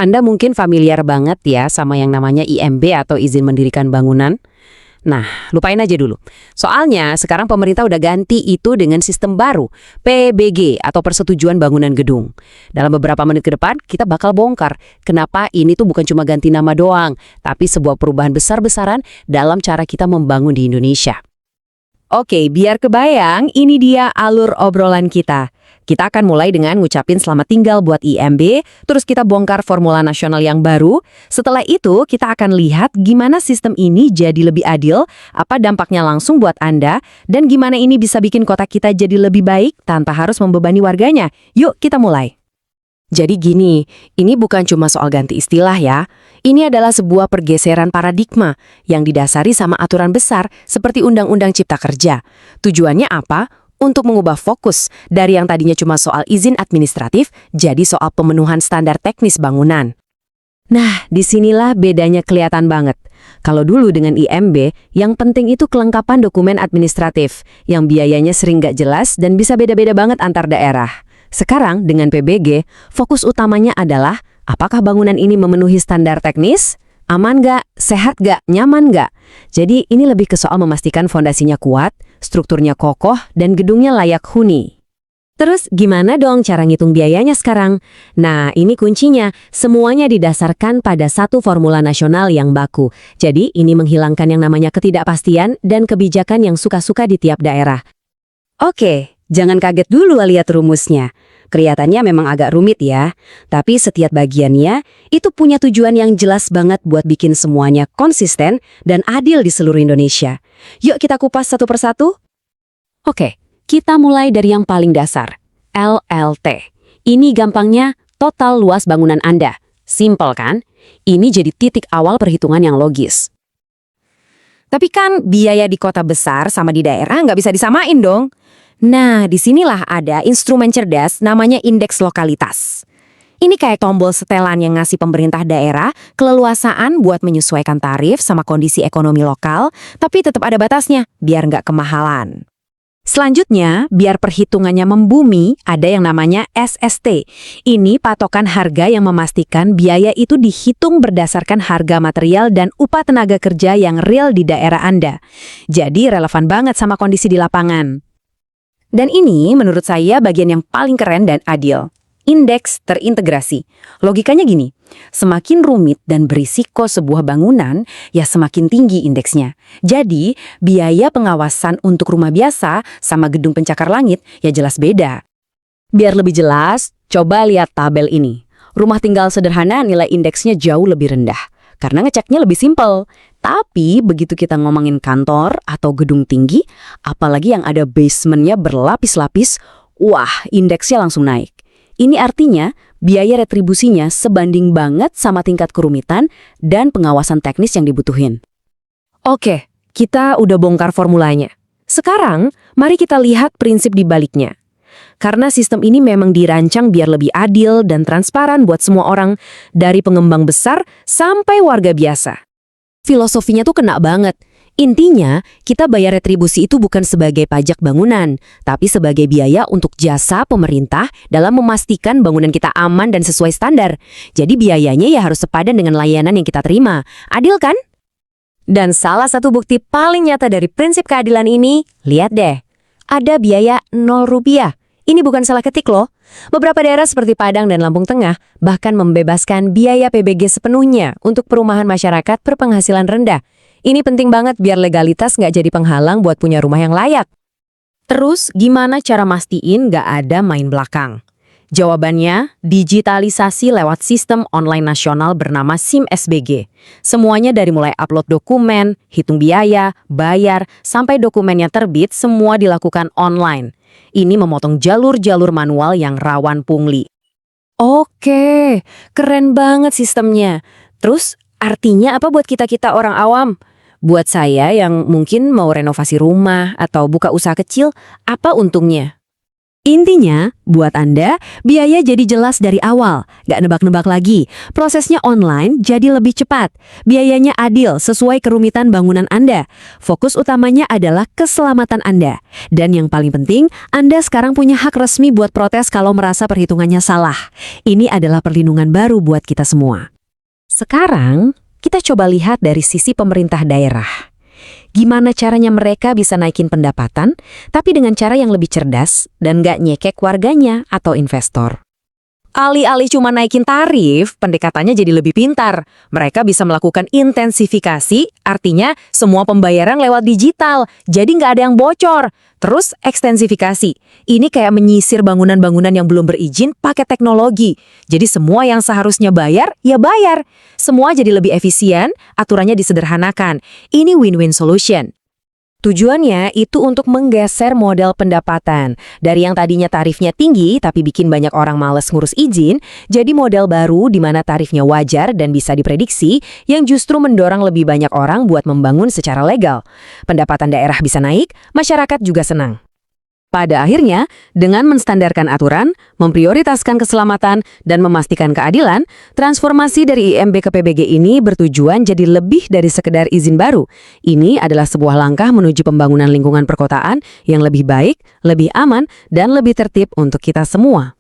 Anda mungkin familiar banget ya sama yang namanya IMB atau izin mendirikan bangunan. Nah, lupain aja dulu. Soalnya sekarang pemerintah udah ganti itu dengan sistem baru, PBG atau Persetujuan Bangunan Gedung. Dalam beberapa menit ke depan, kita bakal bongkar kenapa ini tuh bukan cuma ganti nama doang, tapi sebuah perubahan besar-besaran dalam cara kita membangun di Indonesia. Oke, biar kebayang, ini dia alur obrolan kita. Kita akan mulai dengan ngucapin selamat tinggal buat IMB, terus kita bongkar formula nasional yang baru. Setelah itu, kita akan lihat gimana sistem ini jadi lebih adil, apa dampaknya langsung buat Anda, dan gimana ini bisa bikin kota kita jadi lebih baik tanpa harus membebani warganya. Yuk, kita mulai. Jadi gini, ini bukan cuma soal ganti istilah ya. Ini adalah sebuah pergeseran paradigma yang didasari sama aturan besar seperti Undang-Undang Cipta Kerja. Tujuannya apa? Untuk mengubah fokus dari yang tadinya cuma soal izin administratif jadi soal pemenuhan standar teknis bangunan. Nah, disinilah bedanya kelihatan banget. Kalau dulu dengan IMB, yang penting itu kelengkapan dokumen administratif, yang biayanya sering nggak jelas dan bisa beda-beda banget antar daerah. Sekarang dengan PBG, fokus utamanya adalah apakah bangunan ini memenuhi standar teknis? Aman nggak? Sehat nggak? Nyaman nggak? Jadi ini lebih ke soal memastikan fondasinya kuat, strukturnya kokoh, dan gedungnya layak huni. Terus gimana dong cara ngitung biayanya sekarang? Nah, ini kuncinya. Semuanya didasarkan pada satu formula nasional yang baku. Jadi ini menghilangkan yang namanya ketidakpastian dan kebijakan yang suka-suka di tiap daerah. Oke, jangan kaget dulu lihat rumusnya. Kelihatannya memang agak rumit ya, tapi setiap bagiannya itu punya tujuan yang jelas banget buat bikin semuanya konsisten dan adil di seluruh Indonesia. Yuk kita kupas satu persatu. Oke, kita mulai dari yang paling dasar, LLT. Ini gampangnya total luas bangunan Anda. Simple kan? Ini jadi titik awal perhitungan yang logis. Tapi kan biaya di kota besar sama di daerah nggak bisa disamain dong. Nah, disinilah ada instrumen cerdas namanya indeks lokalitas. Ini kayak tombol setelan yang ngasih pemerintah daerah keleluasaan buat menyesuaikan tarif sama kondisi ekonomi lokal, tapi tetap ada batasnya, biar nggak kemahalan. Selanjutnya, biar perhitungannya membumi, ada yang namanya SST. Ini patokan harga yang memastikan biaya itu dihitung berdasarkan harga material dan upah tenaga kerja yang real di daerah Anda. Jadi relevan banget sama kondisi di lapangan. Dan ini menurut saya bagian yang paling keren dan adil. Indeks terintegrasi. Logikanya gini, semakin rumit dan berisiko sebuah bangunan, ya semakin tinggi indeksnya. Jadi, biaya pengawasan untuk rumah biasa sama gedung pencakar langit ya jelas beda. Biar lebih jelas, coba lihat tabel ini. Rumah tinggal sederhana nilai indeksnya jauh lebih rendah, karena ngeceknya lebih simpel. Tapi begitu kita ngomongin kantor atau gedung tinggi, apalagi yang ada basementnya berlapis-lapis, wah indeksnya langsung naik. Ini artinya biaya retribusinya sebanding banget sama tingkat kerumitan dan pengawasan teknis yang dibutuhin. Oke, kita udah bongkar formulanya. Sekarang, mari kita lihat prinsip di baliknya. Karena sistem ini memang dirancang biar lebih adil dan transparan buat semua orang, dari pengembang besar sampai warga biasa. Filosofinya tuh kena banget. Intinya, kita bayar retribusi itu bukan sebagai pajak bangunan, tapi sebagai biaya untuk jasa pemerintah dalam memastikan bangunan kita aman dan sesuai standar. Jadi biayanya ya harus sepadan dengan layanan yang kita terima. Adil kan? Dan salah satu bukti paling nyata dari prinsip keadilan ini, lihat deh. Ada biaya 0 rupiah. Ini bukan salah ketik loh. Beberapa daerah seperti Padang dan Lampung Tengah bahkan membebaskan biaya PBG sepenuhnya untuk perumahan masyarakat berpenghasilan rendah. Ini penting banget biar legalitas nggak jadi penghalang buat punya rumah yang layak. Terus, gimana cara mastiin nggak ada main belakang? Jawabannya, digitalisasi lewat sistem online nasional bernama SIM-SBG. Semuanya dari mulai upload dokumen, hitung biaya, bayar, sampai dokumennya terbit, semua dilakukan online. Ini memotong jalur-jalur manual yang rawan pungli. Oke, keren banget sistemnya. Terus, artinya apa buat kita-kita orang awam? Buat saya yang mungkin mau renovasi rumah atau buka usaha kecil, apa untungnya? Intinya, buat Anda, biaya jadi jelas dari awal, nggak nebak-nebak lagi. Prosesnya online jadi lebih cepat. Biayanya adil sesuai kerumitan bangunan Anda. Fokus utamanya adalah keselamatan Anda. Dan yang paling penting, Anda sekarang punya hak resmi buat protes kalau merasa perhitungannya salah. Ini adalah perlindungan baru buat kita semua. Sekarang, kita coba lihat dari sisi pemerintah daerah. Gimana caranya mereka bisa naikin pendapatan, tapi dengan cara yang lebih cerdas dan nggak nyekek warganya atau investor. Alih-alih cuma naikin tarif, pendekatannya jadi lebih pintar. Mereka bisa melakukan intensifikasi, artinya semua pembayaran lewat digital, jadi nggak ada yang bocor. Terus ekstensifikasi, ini kayak menyisir bangunan-bangunan yang belum berizin pakai teknologi. Jadi semua yang seharusnya bayar, ya bayar. Semua jadi lebih efisien, aturannya disederhanakan. Ini win-win solution. Tujuannya itu untuk menggeser model pendapatan. Dari yang tadinya tarifnya tinggi tapi bikin banyak orang males ngurus izin, jadi model baru di mana tarifnya wajar dan bisa diprediksi yang justru mendorong lebih banyak orang buat membangun secara legal. Pendapatan daerah bisa naik, masyarakat juga senang. Pada akhirnya, dengan menstandarkan aturan, memprioritaskan keselamatan, dan memastikan keadilan, transformasi dari IMB ke PBG ini bertujuan jadi lebih dari sekedar izin baru. Ini adalah sebuah langkah menuju pembangunan lingkungan perkotaan yang lebih baik, lebih aman, dan lebih tertib untuk kita semua.